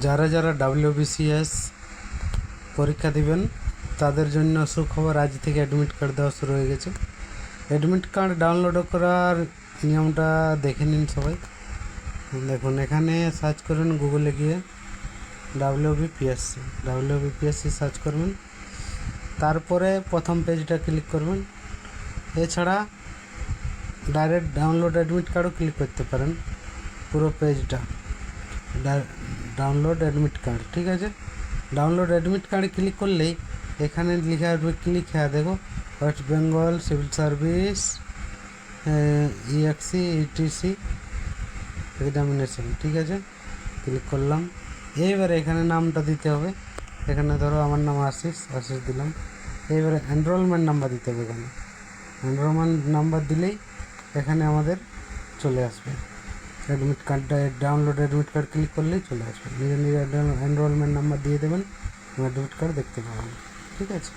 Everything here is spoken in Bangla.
যারা যারা WBCS পরীক্ষা দিবেন তাদের জন্য সুখবর, আজ থেকে অ্যাডমিট কার্ড দেওয়া শুরু হয়ে গেছে। অ্যাডমিট কার্ড ডাউনলোড করার নিয়মটা দেখে নিন সবাই। দেখুন, এখানে সার্চ করবেন গুগলে গিয়ে WBPSC সার্চ করবেন, তারপরে প্রথম পেজটা ক্লিক করবেন। এছাড়া ডাইরেক্ট ডাউনলোড অ্যাডমিট কার্ডও ক্লিক করতে পারেন, পুরো পেজটা ডাউনলোড অ্যাডমিট কার্ড। ঠিক আছে, ডাউনলোড অ্যাডমিট কার্ডে ক্লিক করলেই এখানে লেখা আসবে ক্লিক হ্যাঁ, দেখো West Bengal civil service EXE ETC examination. ঠিক আছে, ক্লিক করলাম। এইবারে এখানে নামটা দিতে হবে। এখানে ধরো আমার নাম আশিস দিলাম। এইবারে এনরোলমেন্ট নাম্বার দিতে হবে। এখানে এনরোলমেন্ট নাম্বার দিলেই এখানে আমাদের চলে আসবে অ্যাডমিট কার্ডটা। ডাউনলোড অ্যাডমিট কার্ড ক্লিক করলেই চলে আসবে। নিজের এনরোলমেন্ট নাম্বার দিয়ে দেবেন, অ্যাডমিট কার্ড দেখতে পাবেন। ঠিক আছে।